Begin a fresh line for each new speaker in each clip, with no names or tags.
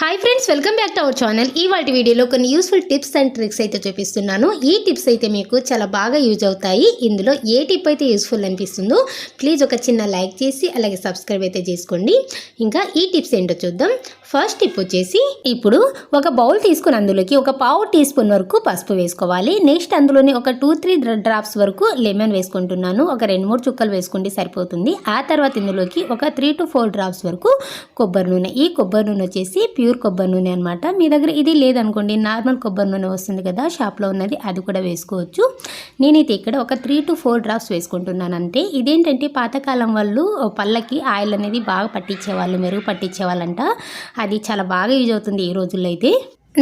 Hi friends, welcome back to our channel. ఇవాల్టి వీడియోలో కొన్ని యూస్ఫుల్ టిప్స్ అండ్ ట్రిక్స్ అయితే చూపిస్తున్నాను. ఈ టిప్స్ అయితే మీకు చాలా బాగా యూజ్ అవుతాయి. ఇందులో ఏ టిప్ అయితే యూస్ఫుల్ అనిపిస్తుందో ప్లీజ్ ఒక చిన్న లైక్ చేసి అలాగే సబ్స్క్రైబ్ అయితే చేసుకోండి. ఇంకా ఈ టిప్స్ ఏంటో చూద్దాం. ఫస్ట్ టిప్ వచ్చేసి, ఇప్పుడు ఒక బౌల్ తీసుకుని అందులోకి ఒక పావు టీ స్పూన్ వరకు పసుపు వేసుకోవాలి. నెక్స్ట్ అందులోని ఒక 2-3 డ్రాప్స్ వరకు లెమన్ వేసుకుంటున్నాను. ఒక 2-3 చుక్కలు వేసుకుంటే సరిపోతుంది. ఆ తర్వాత ఇందులోకి ఒక 3-4 డ్రాప్స్ వరకు కొబ్బరి నూనె. ఈ కొబ్బరి నూనె వచ్చేసి ప్యూర్ కొబ్బరి నూనె అనమాట. మీ దగ్గర ఇది లేదనుకోండి, నార్మల్ కొబ్బరి నూనె వస్తుంది కదా షాప్లో ఉన్నది, అది కూడా వేసుకోవచ్చు. నేనైతే ఇక్కడ ఒక 3-4 డ్రాప్స్ వేసుకుంటున్నాను అంతే. ఇదేంటంటే పాతకాలం వాళ్ళు పళ్ళకి ఆయిల్ అనేది బాగా పట్టించేవాళ్ళు, మెరుగు పట్టించేవాళ్ళంట. అది చాలా బాగా యూజ్ అవుతుంది ఈ రోజుల్లో అయితే.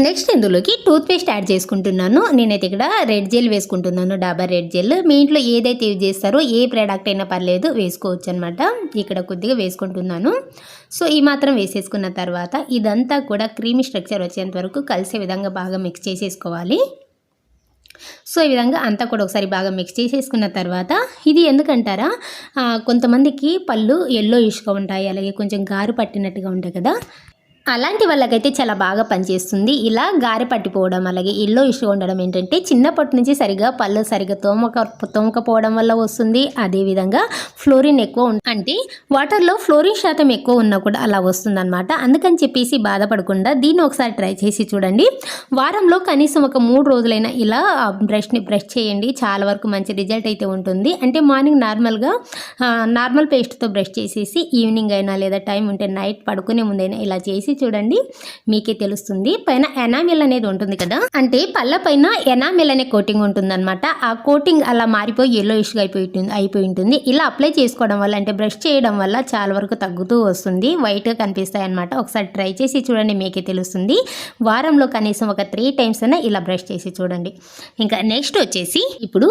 నెక్స్ట్ ఇందులోకి టూత్ పేస్ట్ యాడ్ చేసుకుంటున్నాను. నేనైతే ఇక్కడ రెడ్ జెల్ వేసుకుంటున్నాను, డాబర్ రెడ్ జెల్. మీ ఇంట్లో ఏదైతే యూజ్ చేస్తారో ఏ ప్రోడక్ట్ అయినా పర్లేదు, వేసుకోవచ్చు అనమాట. ఇక్కడ కొద్దిగా వేసుకుంటున్నాను. సో ఈ మాత్రం వేసేసుకున్న తర్వాత ఇదంతా కూడా క్రీమీ స్ట్రక్చర్ వచ్చేంత వరకు కలిసే విధంగా బాగా మిక్స్ చేసేసుకోవాలి. సో ఈ విధంగా అంతా కూడా ఒకసారి బాగా మిక్స్ చేసేసుకున్న తర్వాత, ఇది ఎందుకంటారా, కొంతమందికి పళ్ళు ఎల్లో ఇష్గా ఉంటాయి, అలాగే కొంచెం గారు పట్టినట్టుగా ఉంటాయి కదా, అలాంటి వాళ్ళకైతే చాలా బాగా పనిచేస్తుంది. ఇలా గారె పట్టిపోవడం అలాగే ఎల్లో ఇష్యూ ఉండడం ఏంటంటే చిన్నప్పటి నుంచి సరిగా పళ్ళు సరిగా తోమకపోవడం వల్ల వస్తుంది. అదేవిధంగా ఫ్లోరిన్ ఎక్కువ అంటే వాటర్లో ఫ్లోరిన్ శాతం ఎక్కువ ఉన్నా కూడా అలా వస్తుంది అనమాట. అందుకని చెప్పేసి బాధపడకుండా దీన్ని ఒకసారి ట్రై చేసి చూడండి. వారంలో కనీసం ఒక 3 రోజులైనా ఇలా బ్రష్ చేయండి. చాలా వరకు మంచి రిజల్ట్ అయితే ఉంటుంది. అంటే మార్నింగ్ నార్మల్ పేస్ట్తో బ్రష్ చేసేసి ఈవినింగ్ అయినా లేదా టైం ఉంటే నైట్ పడుకునే ముందైనా ఇలా చేసి చూడండి, మీకే తెలుస్తుంది. పైన ఎనామిల్ అనేది ఉంటుంది కదా, అంటే పళ్ళ పైన ఎనామిల్ అనే కోటింగ్ ఉంటుందన్నమాట. ఆ కోటింగ్ అలా మారిపోయి yellowish గా అయిపోయి ఉంటుంది. ఇలా అప్లై చేసుకోవడం వల్ల, అంటే బ్రష్ చేయడం వల్ల చాలా వరకు తగ్గుతూ వస్తుంది, వైట్గా కనిపిస్తాయి అనమాట. ఒకసారి ట్రై చేసి చూడండి, మీకే తెలుస్తుంది. వారంలో కనీసం ఒక 3 టైమ్స్ అయినా ఇలా బ్రష్ చేసి చూడండి. ఇంకా నెక్స్ట్ వచ్చేసి, ఇప్పుడు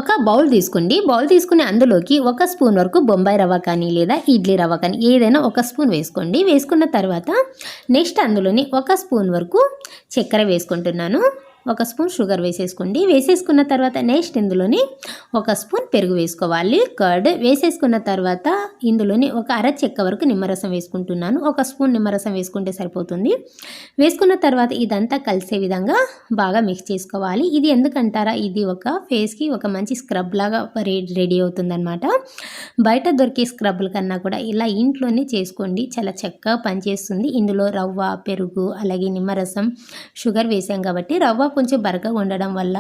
ఒక బౌల్ తీసుకోండి. బౌల్ తీసుకుని అందులోకి 1 స్పూన్ వరకు బొంబాయి రవ్వ కానీ లేదా ఇడ్లీ రవ్వ కానీ ఏదైనా 1 స్పూన్ వేసుకోండి. వేసుకున్న తర్వాత నెక్స్ట్ అందులోని 1 స్పూన్ వరకు చక్కెర వేసుకుంటున్నాను. 1 స్పూన్ షుగర్ వేసేసుకోండి. వేసేసుకున్న తర్వాత నెక్స్ట్ ఇందులోని 1 స్పూన్ పెరుగు వేసుకోవాలి. కర్డ్ వేసేసుకున్న తర్వాత ఇందులోని ఒక అర చెక్క వరకు నిమ్మరసం వేసుకుంటున్నాను. 1 స్పూన్ నిమ్మరసం వేసుకుంటే సరిపోతుంది. వేసుకున్న తర్వాత ఇదంతా కలిసే విధంగా బాగా మిక్స్ చేసుకోవాలి. ఇది ఎందుకంటారా, ఇది ఒక ఫేస్కి ఒక మంచి స్క్రబ్ లాగా రెడీ అవుతుందన్నమాట. బయట దొరికే స్క్రబ్ల కన్నా కూడా ఇలా ఇంట్లోనే చేసుకోండి, చాలా చక్కగా పనిచేస్తుంది. ఇందులో రవ్వ, పెరుగు అలాగే నిమ్మరసం, షుగర్ వేసాం కాబట్టి రవ్వ కొంచెం బరకగా ఉండడం వల్ల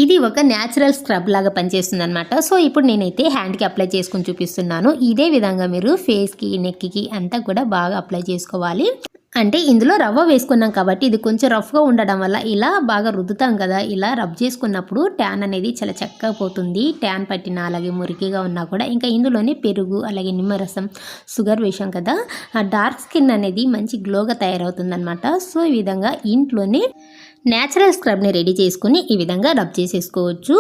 ఇది ఒక న్యాచురల్ స్క్రబ్ లాగా పనిచేస్తుంది అనమాట. సో ఇప్పుడు నేనైతే హ్యాండ్కి అప్లై చేసుకుని చూపిస్తున్నాను. ఇదే విధంగా మీరు ఫేస్కి, నెక్కి అంతా కూడా బాగా అప్లై చేసుకోవాలి. అంటే ఇందులో రవ్వ వేసుకున్నాం కాబట్టి ఇది కొంచెం రఫ్గా ఉండడం వల్ల ఇలా బాగా రుద్దుతాం కదా, ఇలా రబ్ చేసుకున్నప్పుడు ట్యాన్ అనేది చాలా చక్కగా పోతుంది. ట్యాన్ పట్టినా అలాగే మురికిగా ఉన్నా కూడా. ఇంకా ఇందులోనే పెరుగు అలాగే నిమ్మరసం, షుగర్ వేసాం కదా, ఆ డార్క్ స్కిన్ అనేది మంచి గ్లోగా తయారవుతుంది అనమాట. సో ఈ విధంగా ఇంట్లోనే న్యాచురల్ స్క్రబ్ని రెడీ చేసుకుని ఈ విధంగా రబ్ చేసేసుకోవచ్చు.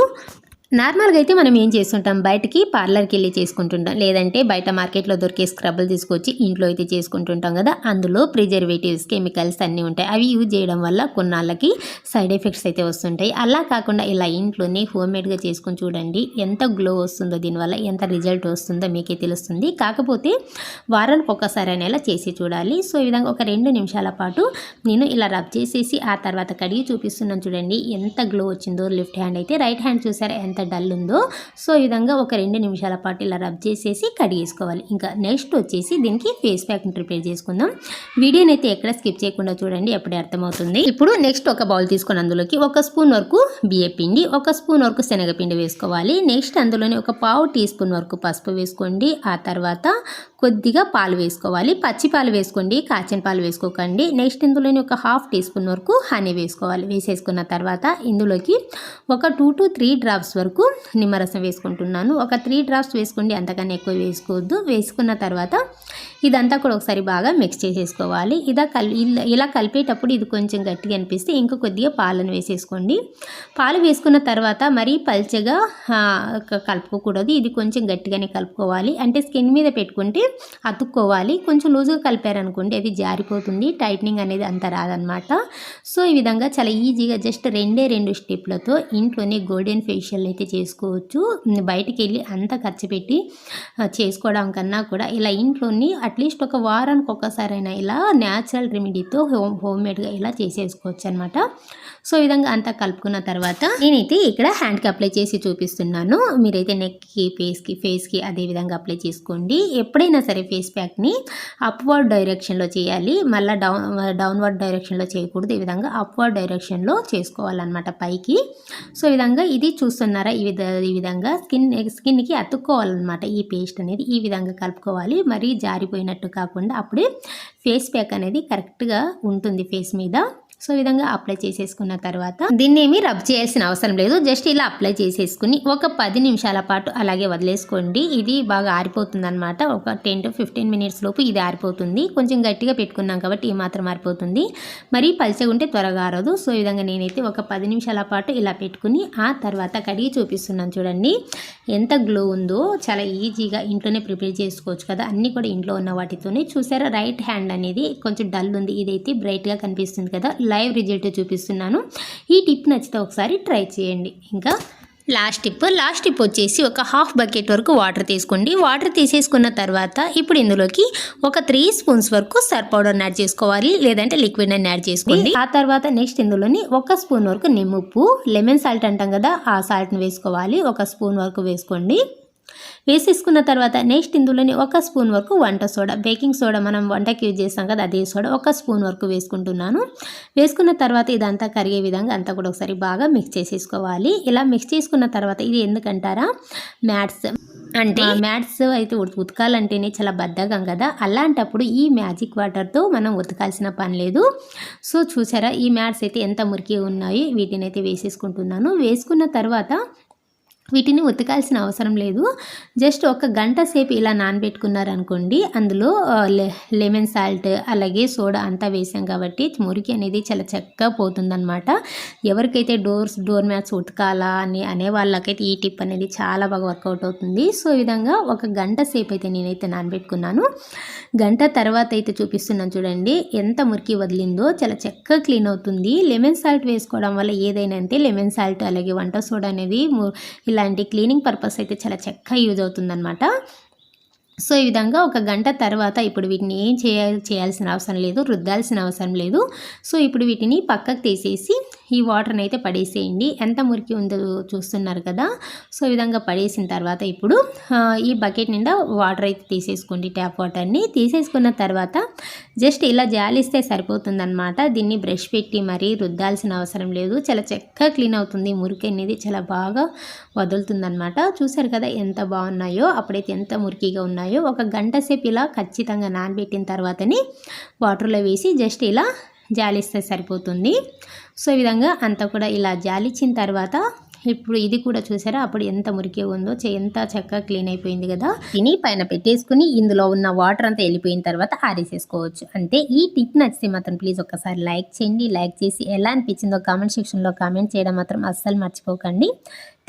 నార్మల్గా అయితే మనం ఏం చేస్తుంటాం, బయటికి పార్లర్కి వెళ్ళి చేసుకుంటుంటాం, లేదంటే బయట మార్కెట్లో దొరికే స్క్రబ్లు తీసుకొచ్చి ఇంట్లో అయితే చేసుకుంటుంటాం కదా. అందులో ప్రిజర్వేటివ్స్, కెమికల్స్ అన్నీ ఉంటాయి. అవి యూజ్ చేయడం వల్ల కొన్నాళ్ళకి సైడ్ ఎఫెక్ట్స్ అయితే వస్తుంటాయి. అలా కాకుండా ఇలా ఇంట్లోనే హోమ్మేడ్గా చేసుకొని చూడండి, ఎంత గ్లో వస్తుందో, దీనివల్ల ఎంత రిజల్ట్ వస్తుందో మీకే తెలుస్తుంది. కాకపోతే వారానికి ఒకసారి అనేలా చేసి చూడాలి. సో ఈ విధంగా ఒక 2 నిమిషాల పాటు నేను ఇలా రబ్ చేసేసి ఆ తర్వాత కడిగి చూపిస్తున్నాను చూడండి, ఎంత గ్లో వచ్చిందో. లెఫ్ట్ హ్యాండ్ అయితే, రైట్ హ్యాండ్ చూసారా ఎంత డల్ ఉందో. సో ఈ విధంగా ఒక 2 నిమిషాల పాటు ఇలా రబ్ చేసేసి కడిగేసుకోవాలి. ఇంకా నెక్స్ట్ వచ్చేసి దీనికి ఫేస్ ప్యాక్ని ప్రిపేర్ చేసుకుందాం. వీడియోని అయితే ఎక్కడ స్కిప్ చేయకుండా చూడండి, అప్పుడే అర్థమవుతుంది. ఇప్పుడు నెక్స్ట్ ఒక బౌల్ తీసుకొని అందులోకి 1 స్పూన్ వరకు బియ్యపిండి, 1 స్పూన్ వరకు శనగపిండి వేసుకోవాలి. నెక్స్ట్ అందులోని ఒక పావు టీ స్పూన్ వరకు పసుపు వేసుకోండి. ఆ తర్వాత కొద్దిగా పాలు వేసుకోవాలి. పచ్చి పాలు వేసుకోండి, కాచిన పాలు వేసుకోకండి. నెక్స్ట్ ఇందులోని ఒక 1/2 టీ స్పూన్ వరకు హనీ వేసుకోవాలి. వేసేసుకున్న తర్వాత ఇందులోకి ఒక 2-3 డ్రాప్స్ వరకు నిమ్మరసం వేసుకుంటున్నాను. ఒక 3 డ్రాప్స్ వేసుకోండి, అంతకన్నా ఎక్కువ వేసుకోవద్దు. వేసుకున్న తర్వాత ఇదంతా కూడా ఒకసారి బాగా మిక్స్ చేసేసుకోవాలి. ఇలా కలిపేటప్పుడు ఇది కొంచెం గట్టిగా అనిపిస్తే ఇంకా కొద్దిగా పాలను వేసేసుకోండి. పాలు వేసుకున్న తర్వాత మరీ పల్చగా కలుపుకోకూడదు, ఇది కొంచెం గట్టిగానే కలుపుకోవాలి. అంటే స్కిన్ మీద పెట్టుకుంటే అతుక్కోవాలి. కొంచెం లూజ్గా కలిపారనుకోండి అది జారిపోతుంది, టైట్నింగ్ అనేది అంత రాదనమాట. సో ఈ విధంగా చాలా ఈజీగా జస్ట్ 2 స్టెప్లతో ఇంట్లోనే గోల్డెన్ ఫేషియల్ అయితే అయితే చేసుకోవచ్చు. బయటికి వెళ్ళి అంత ఖర్చు పెట్టి చేసుకోవడం కన్నా కూడా ఇలా ఇంట్లోని అట్లీస్ట్ ఒక వారానికి ఒకసారైనా ఇలా న్యాచురల్ రెమెడీతో హోమ్మేడ్గా ఇలా చేసేసుకోవచ్చు అనమాట. సో ఈ విధంగా అంతా కలుపుకున్న తర్వాత నేనైతే ఇక్కడ హ్యాండ్కి అప్లై చేసి చూపిస్తున్నాను. మీరైతే నెక్కి, ఫేస్కి అదే విధంగా అప్లై చేసుకోండి. ఎప్పుడైనా సరే ఫేస్ ప్యాక్ని అప్వర్డ్ డైరెక్షన్లో చేయాలి, మళ్ళీ డౌన్వర్డ్ డైరెక్షన్లో చేయకూడదు. ఈ విధంగా అప్వర్డ్ డైరెక్షన్లో చేసుకోవాలన్నమాట పైకి. సో ఈ విధంగా ఇది చూస్తున్నారా, ఈ విధంగా స్కిన్కి అతుక్కోవాలన్నమాట. ఈ పేస్ట్ అనేది ఈ విధంగా కలుపుకోవాలి, మరీ జారిపోయినట్టు కాకుండా. అప్పుడే ఫేస్ ప్యాక్ అనేది కరెక్ట్గా ఉంటుంది ఫేస్ మీద. సో ఈ విధంగా అప్లై చేసేసుకున్న తర్వాత దీన్ని ఏమీ రబ్ చేయాల్సిన అవసరం లేదు. జస్ట్ ఇలా అప్లై చేసేసుకుని ఒక 10 నిమిషాల పాటు అలాగే వదిలేసుకోండి. ఇది బాగా ఆరిపోతుంది అనమాట. ఒక 10 to 15 మినిట్స్ లోపు ఇది ఆరిపోతుంది. కొంచెం గట్టిగా పెట్టుకున్నాం కాబట్టి ఈ మాత్రం ఆరిపోతుంది, మరీ పల్చగా ఉంటే త్వరగా ఆరదు. సో ఈ విధంగా నేనైతే ఒక 10 నిమిషాల పాటు ఇలా పెట్టుకుని ఆ తర్వాత కడిగి చూపిస్తున్నాను. చూడండి ఎంత గ్లో ఉందో. చాలా ఈజీగా ఇంట్లోనే ప్రిపేర్ చేసుకోవచ్చు కదా, అన్నీ కూడా ఇంట్లో ఉన్న వాటితోనే. చూసారా, రైట్ హ్యాండ్ అనేది కొంచెం డల్ ఉంది, ఇదైతే బ్రైట్గా కనిపిస్తుంది కదా. లైవ్ రిజల్ట్ చూపిస్తున్నాను. ఈ టిప్ నచ్చితే ఒకసారి ట్రై చేయండి. ఇంకా లాస్ట్ టిప్ వచ్చేసి ఒక హాఫ్ బకెట్ వరకు వాటర్ తీసుకోండి. వాటర్ తీసేసుకున్న తర్వాత ఇప్పుడు ఇందులోకి ఒక 3 స్పూన్స్ వరకు సర్ఫ్ పౌడర్ని యాడ్ చేసుకోవాలి, లేదంటే లిక్విడ్ అని యాడ్ చేసుకోండి. ఆ తర్వాత నెక్స్ట్ ఇందులోని 1 స్పూన్ వరకు నిమ్ముప్పు, లెమన్ సాల్ట్ అంటాం కదా, ఆ సాల్ట్ని వేసుకోవాలి. 1 స్పూన్ వరకు వేసుకోండి. వేసేసుకున్న తర్వాత నెక్స్ట్ ఇందులోని 1 స్పూన్ వరకు వంట సోడా, బేకింగ్ సోడా మనం వంటకి యూజ్ చేస్తాం కదా, అదే సోడా 1 స్పూన్ వరకు వేసుకుంటున్నాను. వేసుకున్న తర్వాత ఇదంతా కరిగే విధంగా అంతా కూడా ఒకసారి బాగా మిక్స్ చేసేసుకోవాలి. ఇలా మిక్స్ చేసుకున్న తర్వాత ఇది ఎందుకంటారా, మ్యాట్స్ అయితే ఉతకాలంటేనే చాలా బద్ధకం కదా, అలాంటప్పుడు ఈ మ్యాజిక్ వాటర్తో మనం ఉతకాల్సిన పని లేదు. సో చూసారా, ఈ మ్యాట్స్ అయితే ఎంత మురికి ఉన్నాయి. వీటిని అయితే వేసేసుకుంటున్నాను. వేసుకున్న తర్వాత వీటిని ఉతకాల్సిన అవసరం లేదు. జస్ట్ 1 గంట సేపు ఇలా నానబెట్టుకున్నారనుకోండి, అందులో లెమన్ సాల్ట్ అలాగే సోడా అంతా వేసాం కాబట్టి మురికి అనేది చాలా చక్కగా పోతుందన్నమాట. ఎవరికైతే డోర్ మ్యాట్స్ ఉతకాలా అని అనే వాళ్ళకైతే ఈ టిప్ అనేది చాలా బాగా వర్కౌట్ అవుతుంది. సో ఈ విధంగా 1 గంట సేపు అయితే నేనైతే నానబెట్టుకున్నాను. గంట తర్వాత అయితే చూపిస్తున్నాను చూడండి ఎంత మురికి వదిలిందో. చాలా చక్కగా క్లీన్ అవుతుంది. లెమన్ సాల్ట్ వేసుకోవడం వల్ల ఏదైనా అంటే లెమన్ సాల్ట్ అలాగే వంట సోడా అనేది ఇలాంటి క్లీనింగ్ పర్పస్ అయితే చాలా చక్కగా యూజ్ అవుతుందన్నమాట. సో ఈ విధంగా 1 గంట తర్వాత ఇప్పుడు వీటిని ఏం చేయాల్సిన అవసరం లేదు, రుద్దాల్సిన అవసరం లేదు. సో ఇప్పుడు వీటిని పక్కకు తీసేసి ఈ వాటర్ని అయితే పడేసేయండి. ఎంత మురికి ఉందో చూస్తున్నారు కదా. సో ఈ విధంగా పడేసిన తర్వాత ఇప్పుడు ఈ బకెట్ నిండా వాటర్ అయితే తీసేసుకోండి. ట్యాప్ వాటర్ని తీసేసుకున్న తర్వాత జస్ట్ ఇలా జాలిస్తే సరిపోతుందన్నమాట. దీన్ని బ్రష్ పెట్టి మరీ రుద్దాల్సిన అవసరం లేదు. చాలా చక్కగా క్లీన్ అవుతుంది. మురికి అనేది చాలా బాగా వదులుతుందన్నమాట. చూసారు కదా ఎంత బాగున్నాయో. అప్పుడైతే ఎంత మురికిగా ఉన్నాయో. 1 గంట సేపు ఇలా ఖచ్చితంగా నానబెట్టిన తర్వాతని వాటర్లో వేసి జస్ట్ ఇలా జాలిస్తే సరిపోతుంది. సో ఈ విధంగా అంతా కూడా ఇలా జాలిచ్చిన తర్వాత ఇప్పుడు ఇది కూడా చూసారా, అప్పుడు ఎంత మురికి ఉందో, ఎంత చక్కగా క్లీన్ అయిపోయింది కదా. దీని పైన పెట్టేసుకుని ఇందులో ఉన్న వాటర్ అంతా వెళ్ళిపోయిన తర్వాత ఆరేసేసుకోవచ్చు. అంటే ఈ టిప్ నచ్చితే మాత్రం ప్లీజ్ ఒకసారి లైక్ చేయండి. లైక్ చేసి ఎలా అనిపించిందో కామెంట్ సెక్షన్లో కామెంట్ చేయడం మాత్రం అస్సలు మర్చిపోకండి.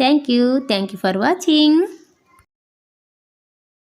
Thank you for watching.